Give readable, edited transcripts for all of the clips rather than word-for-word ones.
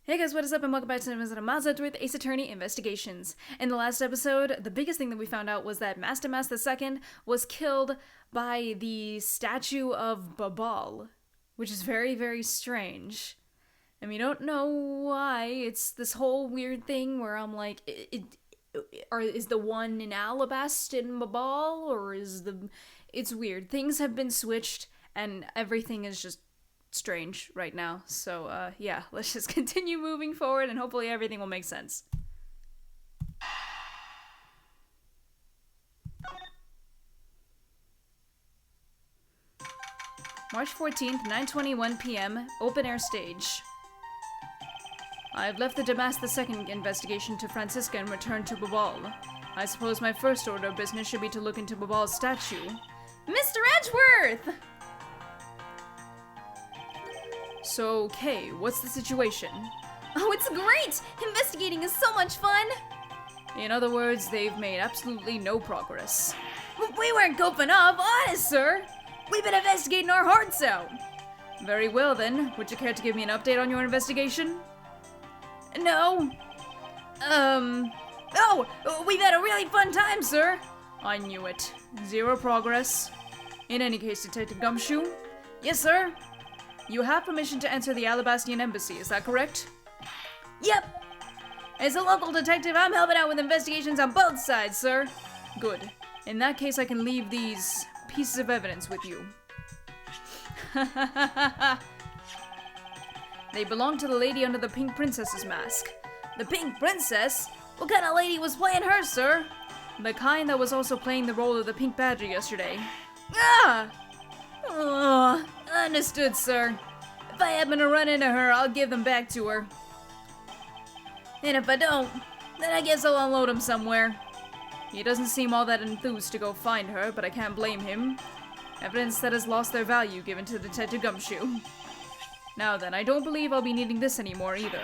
Hey guys, what is up and welcome back to Turnabout with Ace Attorney Investigations. In the last episode, the biggest thing that we found out was that Master Mas II was killed by the statue of Babahl, which is very, very strange. And we don't know why. It's this whole weird thing where I'm like, is the one in Allebast and Babahl, or is the... It's weird. Things have been switched and everything is just strange right now. So, yeah, let's just continue moving forward and hopefully everything will make sense. March 14th, 9:21 p.m., open air stage. I've left the Damas II investigation to Francisca and returned to Babahl. I suppose my first order of business should be to look into Babahl's statue. Mr. Edgeworth! So, okay, what's the situation? Oh, it's great! Investigating is so much fun! In other words, they've made absolutely no progress. We weren't goofing up, honest, sir! We've been investigating our hearts out! Very well then, would you care to give me an update on your investigation? No. Oh, we've had a really fun time, sir! I knew it. Zero progress. In any case, Detective Gumshoe? Yes, sir? You have permission to enter the Alabastian embassy, is that correct? Yep. As a local detective, I'm helping out with investigations on both sides, sir. Good. In that case, I can leave these pieces of evidence with you. They belong to the lady under the pink princess's mask. The pink princess? What kind of lady was playing her, sir? The kind that was also playing the role of the pink badger yesterday. Ah! Oh, understood, sir. If I happen to run into her, I'll give them back to her. And if I don't, then I guess I'll unload them somewhere. He doesn't seem all that enthused to go find her, but I can't blame him. Evidence that has lost their value given to Detective Gumshoe. Now then, I don't believe I'll be needing this anymore either.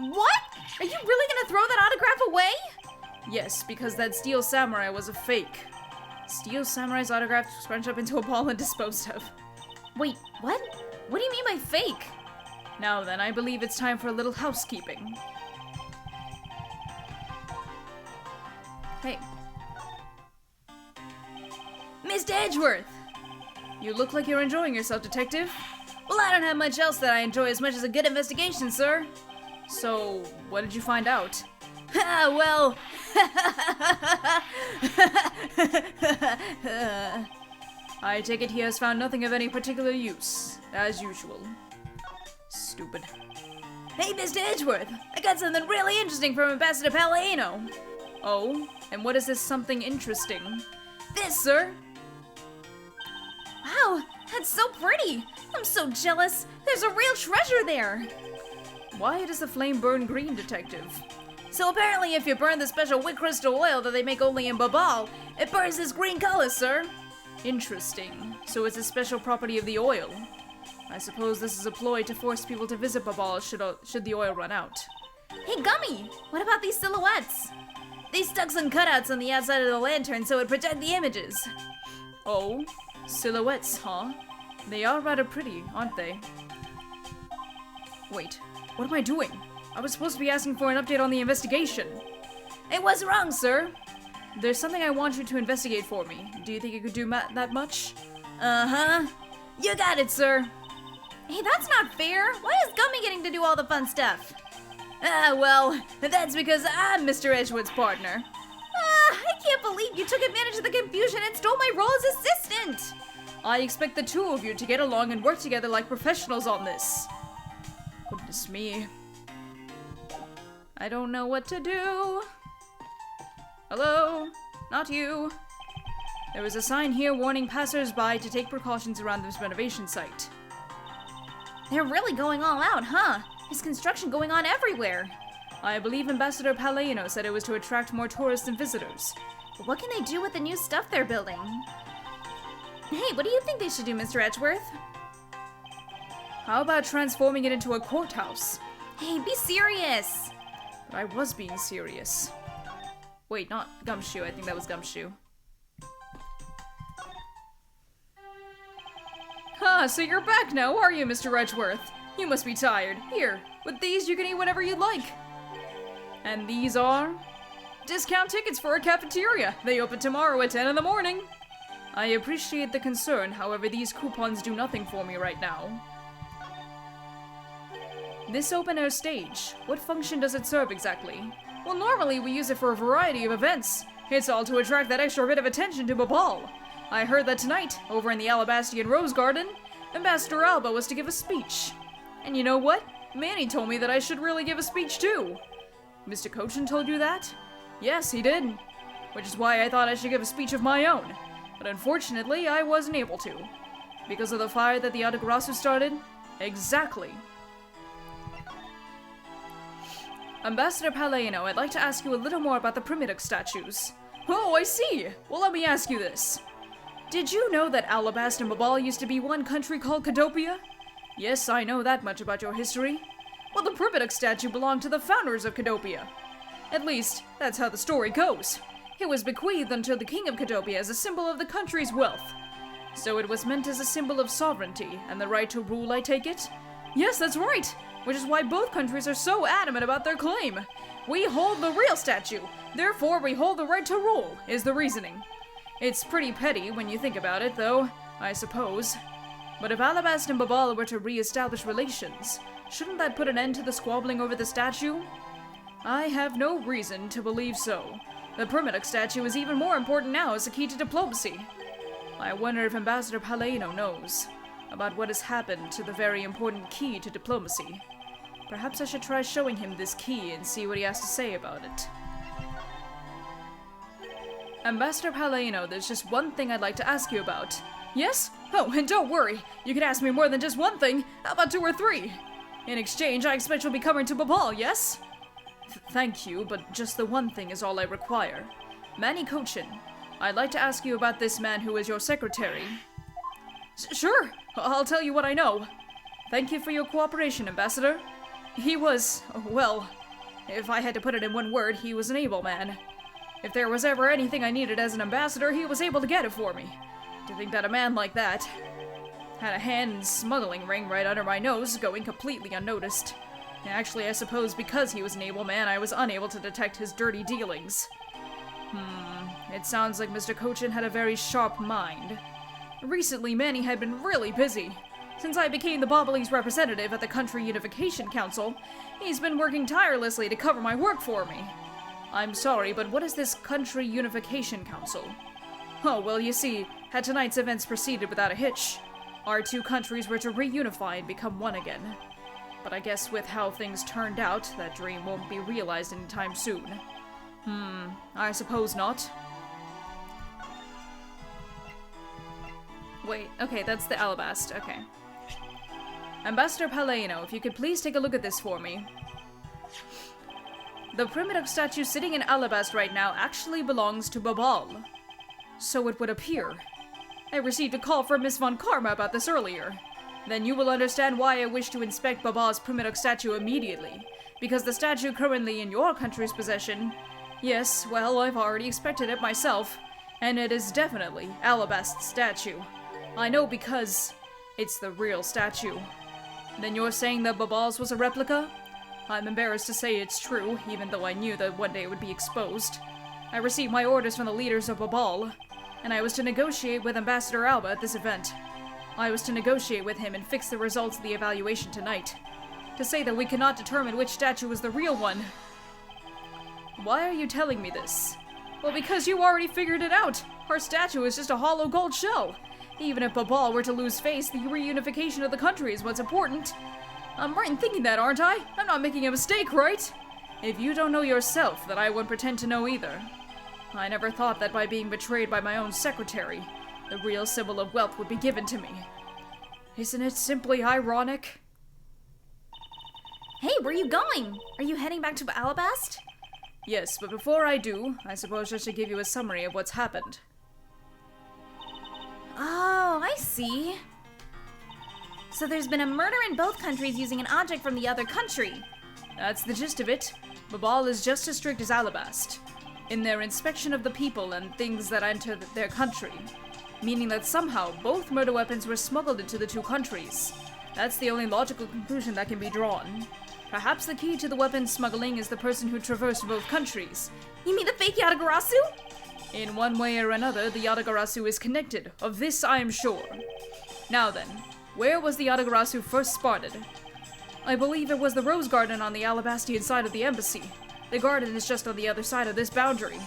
What? Are you really gonna throw that autograph away? Yes, because that Steel Samurai was a fake. Steel Samurai's autograph was scrunched up into a ball and disposed of. Wait, what? What do you mean by fake? Now then, I believe it's time for a little housekeeping. Hey. Mr. Edgeworth! You look like you're enjoying yourself, Detective. Well, I don't have much else that I enjoy as much as a good investigation, sir. So, what did you find out? Well... I take it he has found nothing of any particular use, as usual. Stupid. Hey, Mr. Edgeworth! I got something really interesting from Ambassador Palladino. Oh? And what is this something interesting? This, sir! Wow, that's so pretty! I'm so jealous! There's a real treasure there! Why does the flame burn green, Detective? So apparently if you burn the special wick crystal oil that they make only in Babahl, it burns this green color, sir! Interesting. So it's a special property of the oil. I suppose this is a ploy to force people to visit Babahl should the oil run out. Hey, Gummy! What about these silhouettes? They stuck some cutouts on the outside of the lantern so it project the images. Oh? Silhouettes, huh? They are rather pretty, aren't they? Wait, what am I doing? I was supposed to be asking for an update on the investigation. Hey, what's wrong, sir? There's something I want you to investigate for me. Do you think you could do that much? Uh-huh. You got it, sir. Hey, that's not fair. Why is Gummy getting to do all the fun stuff? Well, that's because I'm Mr. Edgeworth's partner. I can't believe you took advantage of the confusion and stole my role as assistant. I expect the two of you to get along and work together like professionals on this. Goodness me. I don't know what to do. Hello? Not you. There is a sign here warning passers-by to take precautions around this renovation site. They're really going all out, huh? There's construction going on everywhere. I believe Ambassador Palladino said it was to attract more tourists and visitors. But what can they do with the new stuff they're building? Hey, what do you think they should do, Mr. Edgeworth? How about transforming it into a courthouse? Hey, be serious! But I was being serious. Wait, not Gumshoe. I think that was Gumshoe. Ah, so you're back now, are you, Mr. Edgeworth? You must be tired. Here, with these you can eat whatever you'd like. And these are? Discount tickets for a cafeteria. They open tomorrow at 10 in the morning. I appreciate the concern, however these coupons do nothing for me right now. This open-air stage, what function does it serve exactly? Well, normally we use it for a variety of events. It's all to attract that extra bit of attention to Babahl. I heard that tonight, over in the Alabastian Rose Garden, Ambassador Alba was to give a speech. And you know what? Manny told me that I should really give a speech too. Mr. Kochin told you that? Yes, he did. Which is why I thought I should give a speech of my own. But unfortunately, I wasn't able to. Because of the fire that the Yatagarasu started? Exactly. Ambassador Palleino, I'd like to ask you a little more about the primitive statues. Oh, I see! Well, let me ask you this. Did you know that Allebast and Babahl used to be one country called Cadopia? Yes, I know that much about your history. Well, the primitive statue belonged to the founders of Cadopia. At least, that's how the story goes. It was bequeathed unto the king of Cadopia as a symbol of the country's wealth. So it was meant as a symbol of sovereignty and the right to rule, I take it? Yes, that's right! Which is why both countries are so adamant about their claim. We hold the real statue, therefore we hold the right to rule, is the reasoning. It's pretty petty when you think about it, though, I suppose. But if Allebast and Babahl were to re-establish relations, shouldn't that put an end to the squabbling over the statue? I have no reason to believe so. The primitive statue is even more important now as a key to diplomacy. I wonder if Ambassador Palleino knows about what has happened to the very important key to diplomacy. Perhaps I should try showing him this key and see what he has to say about it. Ambassador Palleino, there's just one thing I'd like to ask you about. Yes? Oh, and don't worry, you can ask me more than just one thing. How about 2 or 3? In exchange, I expect you'll be coming to Babahl, yes? Thank you, but just the one thing is all I require. Manny Kochin, I'd like to ask you about this man who is your secretary. Sure, I'll tell you what I know. Thank you for your cooperation, Ambassador. He was, well, if I had to put it in one word, he was an able man. If there was ever anything I needed as an ambassador, he was able to get it for me. To think that a man like that had a hand in smuggling ring right under my nose, going completely unnoticed. Actually, I suppose because he was an able man, I was unable to detect his dirty dealings. It sounds like Mr. Kochin had a very sharp mind. Recently, Manny had been really busy. Since I became the Babahlese representative at the Country Unification Council, he's been working tirelessly to cover my work for me. I'm sorry, but what is this Country Unification Council? Oh, well, you see, had tonight's events proceeded without a hitch, our 2 countries were to reunify and become one again. But I guess with how things turned out, that dream won't be realized anytime soon. I suppose not. Wait, okay, that's the Allebast, okay. Ambassador Palleino, if you could please take a look at this for me. The primitive statue sitting in Allebast right now actually belongs to Babahl. So it would appear. I received a call from Miss Von Karma about this earlier. Then you will understand why I wish to inspect Babahl's primitive statue immediately. Because the statue currently in your country's possession... Yes, well, I've already inspected it myself. And it is definitely Allebast's statue. I know because it's the real statue. Then you're saying that Babahl's was a replica? I'm embarrassed to say it's true, even though I knew that one day it would be exposed. I received my orders from the leaders of Babahl, and I was to negotiate with Ambassador Alba at this event. I was to negotiate with him and fix the results of the evaluation tonight. To say that we cannot determine which statue was the real one. Why are you telling me this? Well, because you already figured it out. Our statue is just a hollow gold shell. Even if Babahl were to lose face, the reunification of the country is what's important. I'm right in thinking that, aren't I? I'm not making a mistake, right? If you don't know yourself, then I wouldn't pretend to know either. I never thought that by being betrayed by my own secretary, the real symbol of wealth would be given to me. Isn't it simply ironic? Hey, where are you going? Are you heading back to Allebast? Yes, but before I do, I suppose I should give you a summary of what's happened. Oh, I see. So there's been a murder in both countries using an object from the other country. That's the gist of it. Babahl is just as strict as Allebast in their inspection of the people and things that enter their country, meaning that somehow both murder weapons were smuggled into the 2 countries. That's the only logical conclusion that can be drawn. Perhaps the key to the weapon smuggling is the person who traversed both countries. You mean the fake Yatagarasu? In one way or another, the Yatagarasu is connected. Of this I am sure. Now then, where was the Yatagarasu first spotted? I believe it was the rose garden on the Alabastian side of the embassy. The garden is just on the other side of this boundary.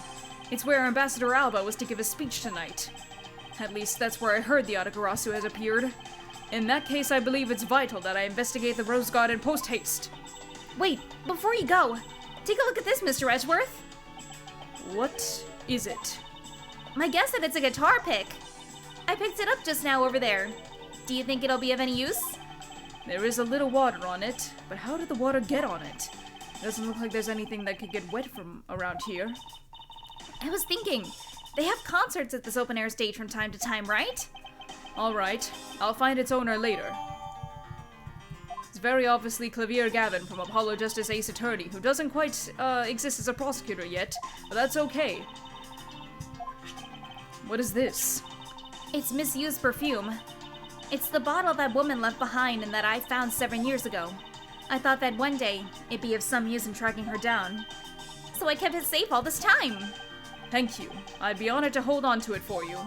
It's where Ambassador Alba was to give a speech tonight. At least that's where I heard the Yatagarasu has appeared. In that case, I believe it's vital that I investigate the rose garden post-haste. Wait, before you go, take a look at this, Mr. Edgeworth. What is it? My guess is it's a guitar pick. I picked it up just now over there. Do you think it'll be of any use? There is a little water on it, but how did the water get on it? Doesn't look like there's anything that could get wet from around here. I was thinking, they have concerts at this open-air stage from time to time, right? Alright, I'll find its owner later. It's very obviously Clavier Gavin from Apollo Justice Ace Attorney, who doesn't quite exist as a prosecutor yet, but that's okay. What is this? It's misused perfume. It's the bottle that woman left behind and that I found 7 years ago. I thought that one day it'd be of some use in tracking her down. So I kept it safe all this time. Thank you. I'd be honored to hold on to it for you.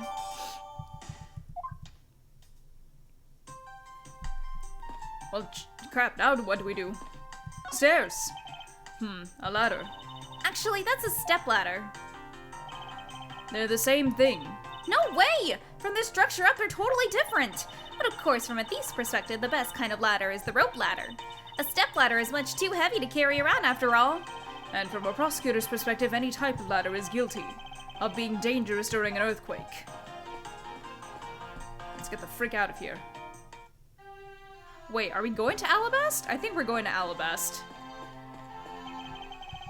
Well, crap, now what do we do? Stairs! A ladder. Actually, that's a stepladder. They're the same thing. No way! From the structure up, they're totally different. But of course, from a thief's perspective, the best kind of ladder is the rope ladder. A stepladder is much too heavy to carry around after all. And from a prosecutor's perspective, any type of ladder is guilty of being dangerous during an earthquake. Let's get the frick out of here. Wait, are we going to Allebast? I think we're going to Allebast.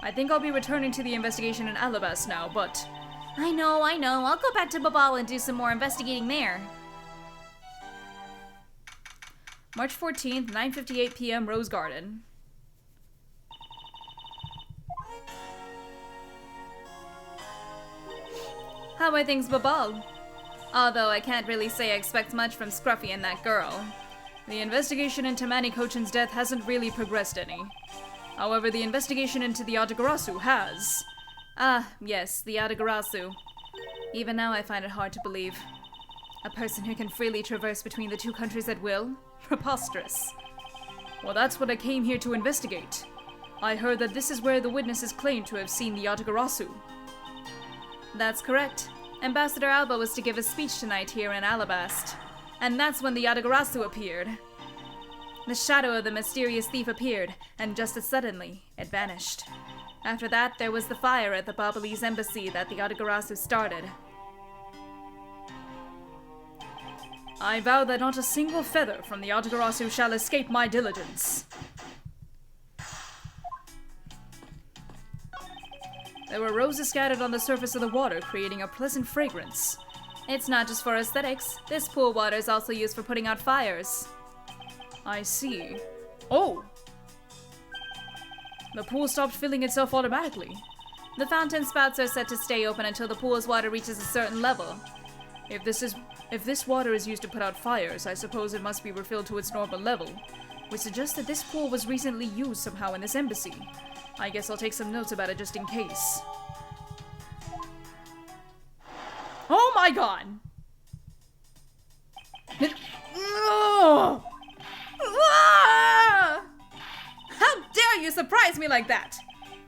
I think I'll be returning to the investigation in Allebast now, but... I know. I'll go back to Babahl and do some more investigating there. March 14th, 9:58 p.m., Rose Garden. How are things, Babahl? Although I can't really say I expect much from Scruffy and that girl. The investigation into Manny-Kochan's death hasn't really progressed any. However, the investigation into the Yatagarasu has. Ah, yes, the Yatagarasu. Even now I find it hard to believe. A person who can freely traverse between the two countries at will? Preposterous. Well, that's what I came here to investigate. I heard that this is where the witnesses claim to have seen the Yatagarasu. That's correct. Ambassador Alba was to give a speech tonight here in Allebast. And that's when the Yatagarasu appeared. The shadow of the mysterious thief appeared, and just as suddenly, it vanished. After that, there was the fire at the Babahlese embassy that the Yatagarasu started. I vow that not a single feather from the Yatagarasu shall escape my diligence. There were roses scattered on the surface of the water, creating a pleasant fragrance. It's not just for aesthetics. This pool water is also used for putting out fires. I see. Oh! The pool stopped filling itself automatically. The fountain spouts are set to stay open until the pool's water reaches a certain level. If this water is used to put out fires, I suppose it must be refilled to its normal level, which suggests that this pool was recently used somehow in this embassy. I guess I'll take some notes about it just in case. Oh my god! How dare you surprise me like that?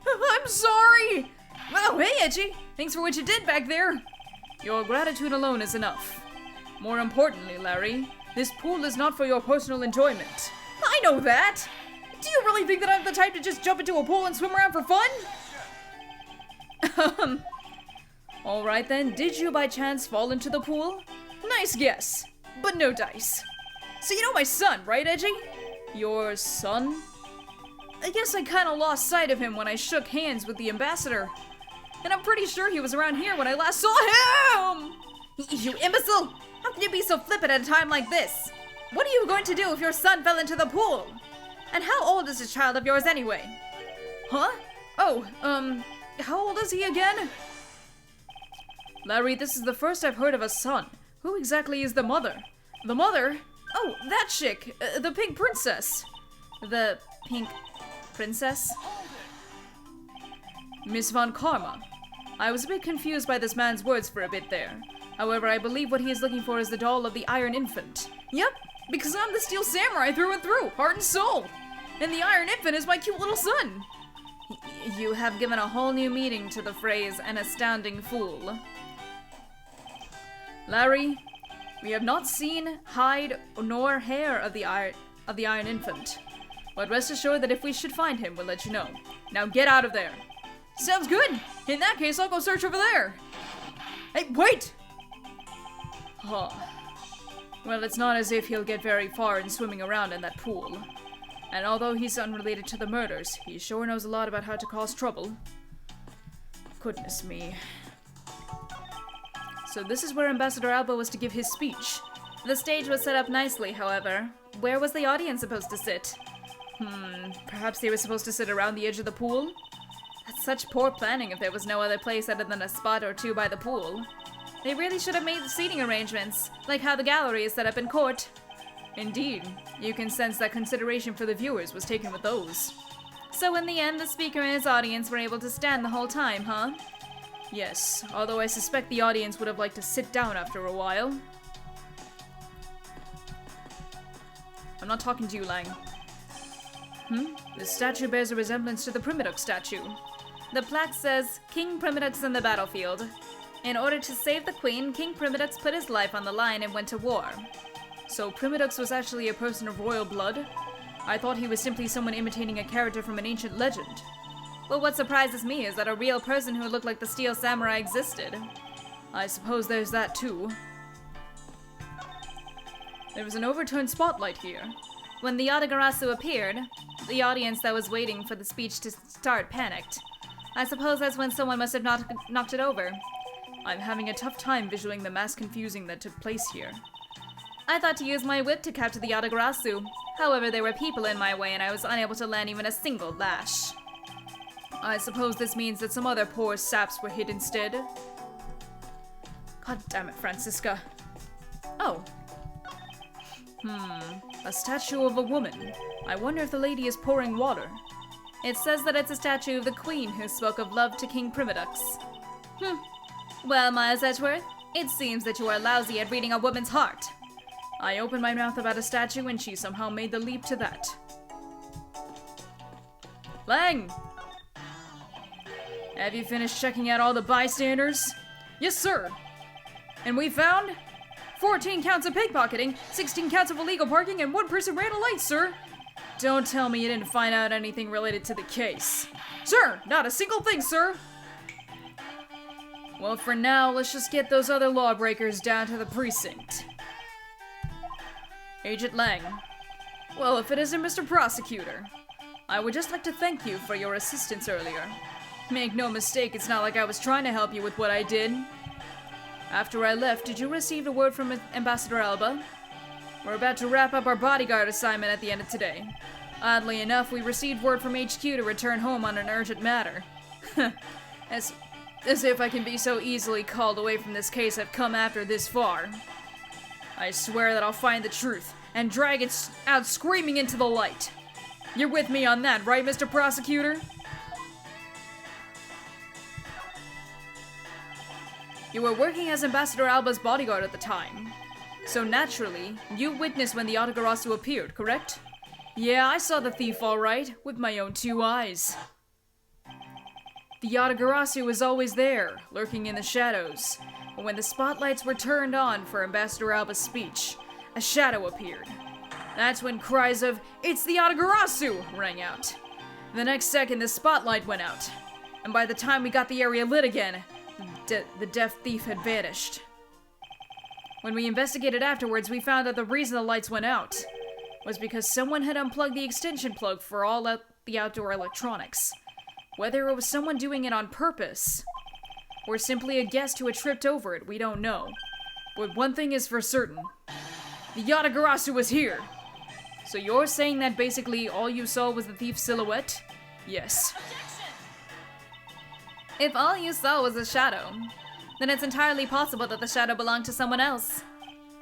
I'm sorry! Oh, hey, Edgy! Thanks for what you did back there! Your gratitude alone is enough. More importantly, Larry, this pool is not for your personal enjoyment. I know that! Do you really think that I'm the type to just jump into a pool and swim around for fun? Alright then, did you by chance fall into the pool? Nice guess, but no dice. So you know my son, right, Edgy? Your son? I guess I kinda lost sight of him when I shook hands with the ambassador. And I'm pretty sure he was around here when I last saw him! You imbecile! How can you be so flippant at a time like this? What are you going to do if your son fell into the pool? And how old is this child of yours anyway? Huh? Oh, how old is he again? Larry, this is the first I've heard of a son. Who exactly is the mother? The mother? Oh, that chick! The pink princess! The pink princess? Miss Von Karma. I was a bit confused by this man's words for a bit there. However, I believe what he is looking for is the doll of the Iron Infant. Yep, because I'm the Steel Samurai through and through, heart and soul! And the Iron Infant is my cute little son! You have given a whole new meaning to the phrase, an astounding fool. Larry, we have not seen hide nor hair of the Iron Infant. But rest assured that if we should find him, we'll let you know. Now get out of there! Sounds good! In that case, I'll go search over there! Hey, wait! Huh. Well, it's not as if he'll get very far in swimming around in that pool. And although he's unrelated to the murders, he sure knows a lot about how to cause trouble. Goodness me. So this is where Ambassador Alba was to give his speech. The stage was set up nicely, however. Where was the audience supposed to sit? Perhaps they were supposed to sit around the edge of the pool? That's such poor planning if there was no other place other than a spot or two by the pool. They really should have made seating arrangements, like how the gallery is set up in court. Indeed. You can sense that consideration for the viewers was taken with those. So in the end, the speaker and his audience were able to stand the whole time, huh? Yes, although I suspect the audience would have liked to sit down after a while. I'm not talking to you, Lang. This statue bears a resemblance to the Primadux statue. The plaque says, King Primadux in the battlefield. In order to save the queen, King Primadux put his life on the line and went to war. So Primadux was actually a person of royal blood? I thought he was simply someone imitating a character from an ancient legend. Well, what surprises me is that a real person who looked like the Steel Samurai existed. I suppose there's that too. There was an overturned spotlight here. When the Yatagarasu appeared, the audience that was waiting for the speech to start panicked. I suppose that's when someone must have knocked it over. I'm having a tough time visualizing the mass confusing that took place here. I thought to use my whip to capture the Yatagarasu. However, there were people in my way and I was unable to land even a single lash. I suppose this means that some other poor saps were hit instead. God damn it, Francisca. Oh. A statue of a woman. I wonder if the lady is pouring water. It says that it's a statue of the queen who spoke of love to King Primadux. Well, Miles Edgeworth, it seems that you are lousy at reading a woman's heart. I opened my mouth about a statue and she somehow made the leap to that. Lang! Have you finished checking out all the bystanders? Yes, sir. And we found 14 counts of pickpocketing, 16 counts of illegal parking, and 1 person ran a light, sir. Don't tell me you didn't find out anything related to the case. Sir, not a single thing, sir. Well, for now, let's just get those other lawbreakers down to the precinct. Agent Lang. Well, if it isn't Mr. Prosecutor, I would just like to thank you for your assistance earlier. Make no mistake, it's not like I was trying to help you with what I did. After I left, did you receive a word from Ambassador Alba? We're about to wrap up our bodyguard assignment at the end of today. Oddly enough, we received word from HQ to return home on an urgent matter. As if I can be so easily called away from this case I've come after this far. I swear that I'll find the truth and drag it out screaming into the light. You're with me on that, right, Mr. Prosecutor? You were working as Ambassador Alba's bodyguard at the time. So naturally, you witnessed when the Yatagarasu appeared, correct? Yeah, I saw the thief all right, with my own 2 eyes. The Yatagarasu was always there, lurking in the shadows. But when the spotlights were turned on for Ambassador Alba's speech, a shadow appeared. That's when cries of, "It's the Yatagarasu!" rang out. The next second, the spotlight went out. And by the time we got the area lit again, the deaf thief had vanished. When we investigated afterwards, we found that the reason the lights went out was because someone had unplugged the extension plug for all the outdoor electronics. Whether it was someone doing it on purpose, or simply a guest who had tripped over it, we don't know. But one thing is for certain. The Yatagarasu was here. So you're saying that basically all you saw was the thief's silhouette? Yes. If all you saw was a shadow, then it's entirely possible that the shadow belonged to someone else.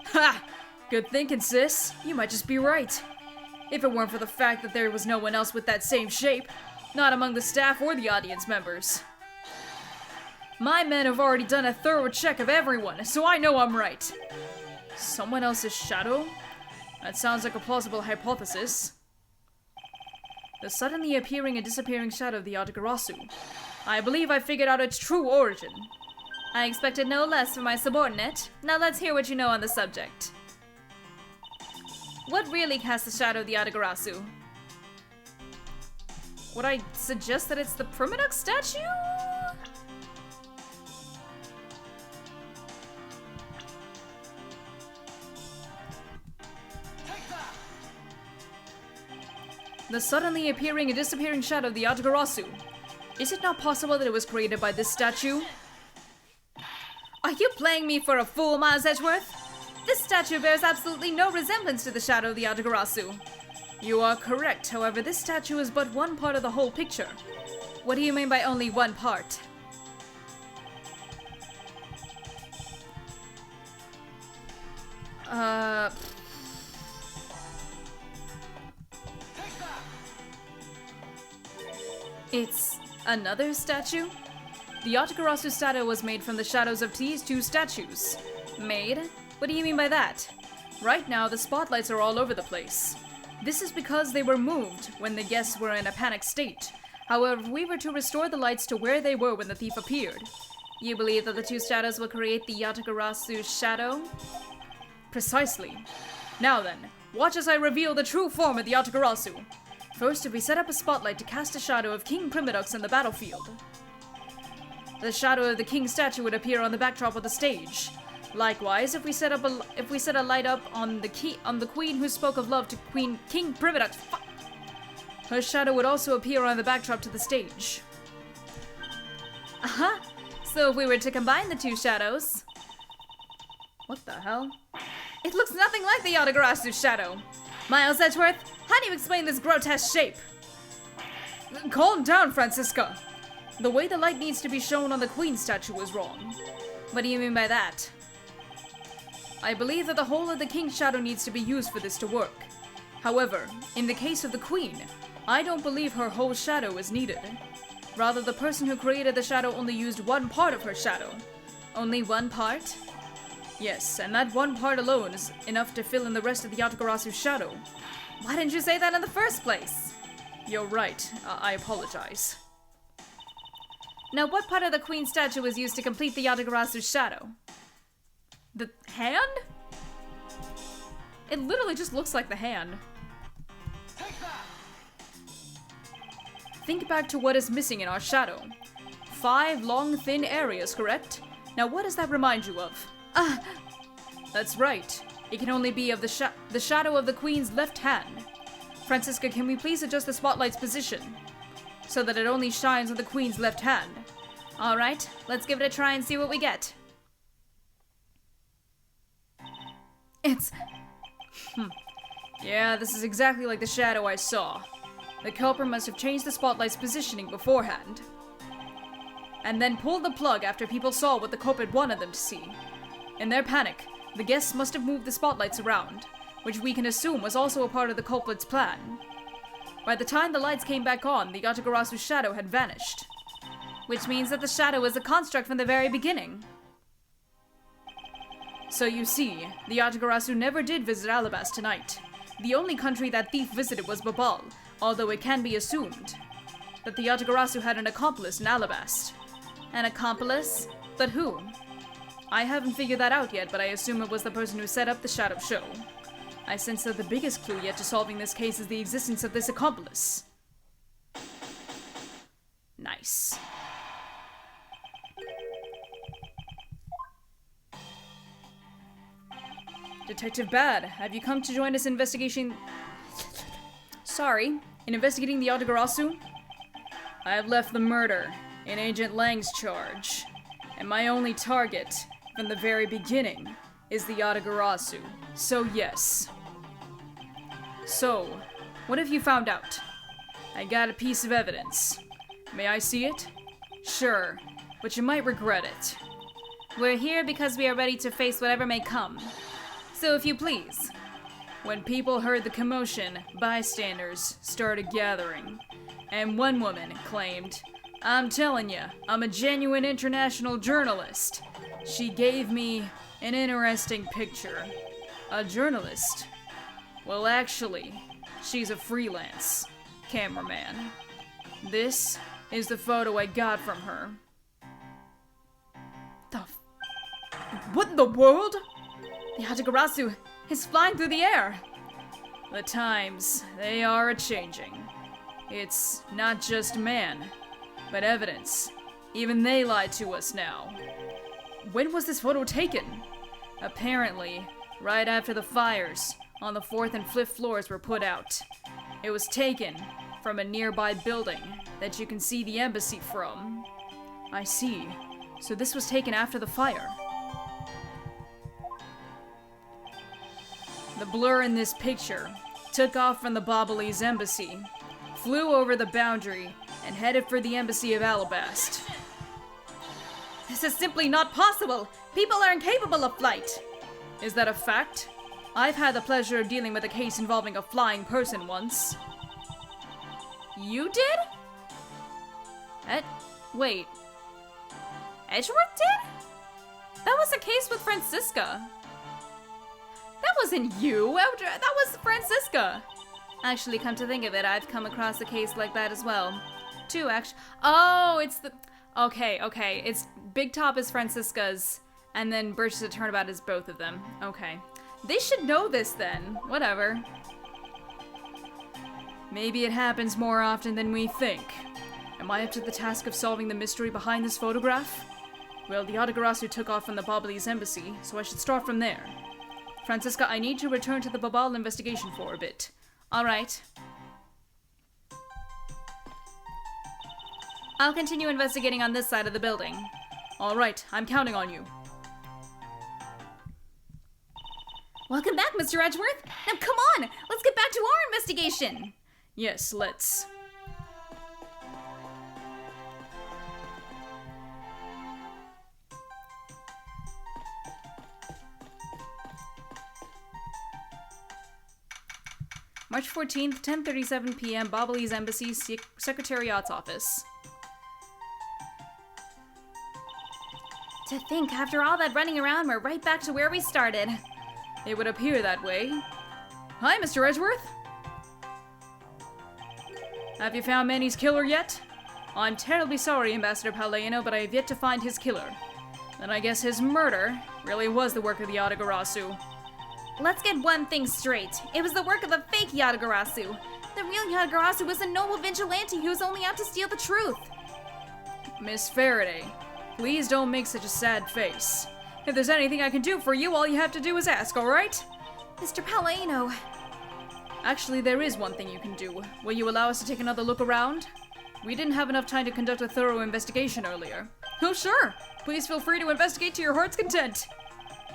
Ha! Good thinking, sis. You might just be right. If it weren't for the fact that there was no one else with that same shape, not among the staff or the audience members. My men have already done a thorough check of everyone, so I know I'm right. Someone else's shadow? That sounds like a plausible hypothesis. The suddenly appearing and disappearing shadow of the Yatagarasu. I believe I figured out its true origin. I expected no less from my subordinate. Now let's hear what you know on the subject. What really casts the shadow of the Yatagarasu? Would I suggest that it's the Primadux statue? The suddenly appearing and disappearing shadow of the Yatagarasu. Is it not possible that it was created by this statue? Are you playing me for a fool, Miles Edgeworth? This statue bears absolutely no resemblance to the shadow of the Yatagarasu. You are correct, however, this statue is but one part of the whole picture. What do you mean by only one part? It's another statue? The Yatagarasu statue was made from the shadows of these two statues. Made? What do you mean by that? Right now, the spotlights are all over the place. This is because they were moved when the guests were in a panicked state. However, if we were to restore the lights to where they were when the thief appeared. You believe that the two shadows will create the Yatagarasu shadow? Precisely. Now then, watch as I reveal the true form of the Yatagarasu. First, if we set up a spotlight to cast a shadow of King Primadux on the battlefield, the shadow of the king statue would appear on the backdrop of the stage. Likewise, if we set a light up on the queen who spoke of love to King Primadux, her shadow would also appear on the backdrop to the stage. Uh-huh. So if we were to combine the two shadows... What the hell? It looks nothing like the Yatagarasu shadow. Miles Edgeworth, how do you explain this grotesque shape? Calm down, Francisca. The way the light needs to be shown on the queen statue was wrong. What do you mean by that? I believe that the whole of the king's shadow needs to be used for this to work. However, in the case of the queen, I don't believe her whole shadow is needed. Rather, the person who created the shadow only used one part of her shadow. Only one part? Yes, and that one part alone is enough to fill in the rest of the Yatagarasu's shadow. Why didn't you say that in the first place? You're right. I apologize. Now, what part of the queen statue was used to complete the Yatagarasu's shadow? The hand? It literally just looks like the hand. Think back to what is missing in our shadow. 5 long, thin areas, correct? Now, what does that remind you of? That's right. It can only be of the shadow of the queen's left hand. Francisca, can we please adjust the spotlight's position so that it only shines on the queen's left hand? All right, let's give it a try and see what we get. It's... Yeah, this is exactly like the shadow I saw. The culprit must have changed the spotlight's positioning beforehand, and then pulled the plug after people saw what the culprit wanted them to see. In their panic, the guests must have moved the spotlights around, which we can assume was also a part of the culprit's plan. By the time the lights came back on, the Yatagarasu's shadow had vanished. Which means that the shadow was a construct from the very beginning. So you see, the Yatagarasu never did visit Allebast tonight. The only country that thief visited was Babahl, although it can be assumed that the Yatagarasu had an accomplice in Allebast. An accomplice? But who? I haven't figured that out yet, but I assume it was the person who set up the shadow show. I sense that the biggest clue yet to solving this case is the existence of this accomplice. Nice. Detective Bad, have you come to join us in investigating... in investigating the Yatagarasu? I have left the murder in Agent Lang's charge, and my only target, from the very beginning, is the Yatagarasu. So yes. So, what have you found out? I got a piece of evidence. May I see it? Sure, but you might regret it. We're here because we are ready to face whatever may come. So if you please. When people heard the commotion, bystanders started gathering. And one woman claimed, "I'm telling ya, I'm a genuine international journalist." She gave me an interesting picture. A journalist? Well, actually, she's a freelance cameraman. This is the photo I got from her. What in the world? The Yatagarasu is flying through the air. The times, they are a-changing. It's not just man, but evidence. Even they lied to us now. When was this photo taken? Apparently, right after the fires on the 4th and 5th floors were put out. It was taken from a nearby building that you can see the embassy from. I see. So this was taken after the fire. The blur in this picture took off from the Babahl's embassy, flew over the boundary, and headed for the embassy of Allebast. This is simply not possible! People are incapable of flight! Is that a fact? I've had the pleasure of dealing with a case involving a flying person once. You did? Wait. Edgeworth did? That was a case with Francisca. That wasn't you. That was Francisca. Actually, come to think of it, I've come across a case like that as well. Two, actually. Oh, it's the... Okay. It's Big Top is Francisca's, and then Birch's a Turnabout is both of them. Okay. They should know this then. Whatever. Maybe it happens more often than we think. Am I up to the task of solving the mystery behind this photograph? Well, the Yatagarasu took off from the Babahl's embassy, so I should start from there. Francisca, I need to return to the Babahl investigation for a bit. Alright. I'll continue investigating on this side of the building. Alright, I'm counting on you. Welcome back, Mr. Edgeworth. Now come on, let's get back to our investigation. Yes, let's. March 14th, 10:37 p.m., Babahl's Embassy, Secretariat's Office. To think, after all that running around, we're right back to where we started. It would appear that way. Hi, Mr. Edgeworth! Have you found Manny's killer yet? I'm terribly sorry, Ambassador Palleino, but I have yet to find his killer. Then I guess his murder really was the work of the Yatagarasu. Let's get one thing straight. It was the work of a fake Yatagarasu. The real Yatagarasu was a noble vigilante who was only out to steal the truth. Miss Faraday, please don't make such a sad face. If there's anything I can do for you, all you have to do is ask, alright? Mr. Palleino. Actually, there is one thing you can do. Will you allow us to take another look around? We didn't have enough time to conduct a thorough investigation earlier. Oh, sure! Please feel free to investigate to your heart's content.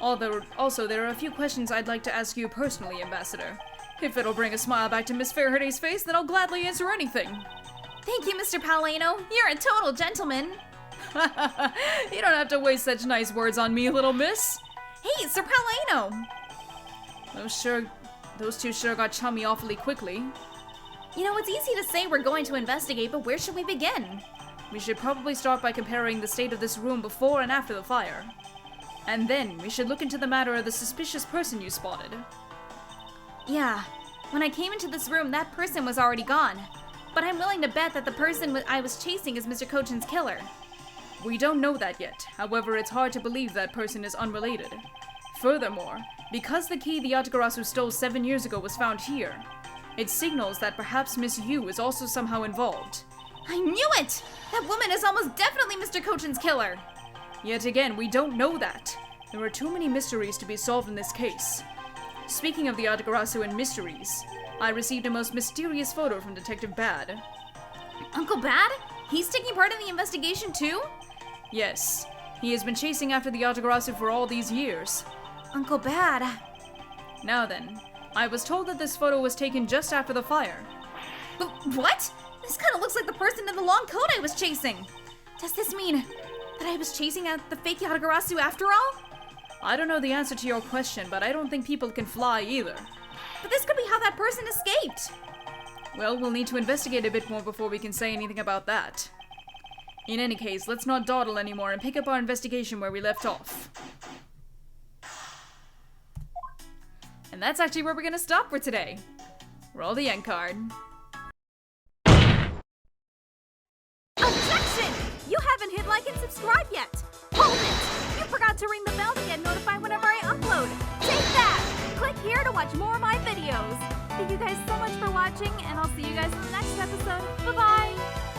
Also, there are a few questions I'd like to ask you personally, Ambassador. If it'll bring a smile back to Miss Faraday's face, then I'll gladly answer anything. Thank you, Mr. Palleino. You're a total gentleman. You don't have to waste such nice words on me, little miss. Hey, Sir Palleino! Those two sure got chummy awfully quickly. You know, it's easy to say we're going to investigate, but where should we begin? We should probably start by comparing the state of this room before and after the fire. And then, we should look into the matter of the suspicious person you spotted. Yeah, when I came into this room, that person was already gone. But I'm willing to bet that the person I was chasing is Mr. Kochin's killer. We don't know that yet. However, it's hard to believe that person is unrelated. Furthermore, because the key the Yatagarasu stole 7 years ago was found here, it signals that perhaps Miss Yu is also somehow involved. I knew it! That woman is almost definitely Mr. Kochin's killer! Yet again, we don't know that. There are too many mysteries to be solved in this case. Speaking of the Yatagarasu and mysteries, I received a most mysterious photo from Detective Bad. Uncle Bad? He's taking part in the investigation too? Yes. He has been chasing after the Yatagarasu for all these years. Uncle Bad. Now then, I was told that this photo was taken just after the fire. But what? This kind of looks like the person in the long coat I was chasing. Does this mean that I was chasing the fake Yatagarasu after all? I don't know the answer to your question, but I don't think people can fly either. But this could be how that person escaped. Well, we'll need to investigate a bit more before we can say anything about that. In any case, let's not dawdle anymore and pick up our investigation where we left off. And that's actually where we're gonna stop for today. Roll the end card. Objection! You haven't hit like and subscribe yet. Hold it! You forgot to ring the bell to get notified whenever I upload. Take that! Click here to watch more of my videos. Thank you guys so much for watching, and I'll see you guys in the next episode. Bye-bye!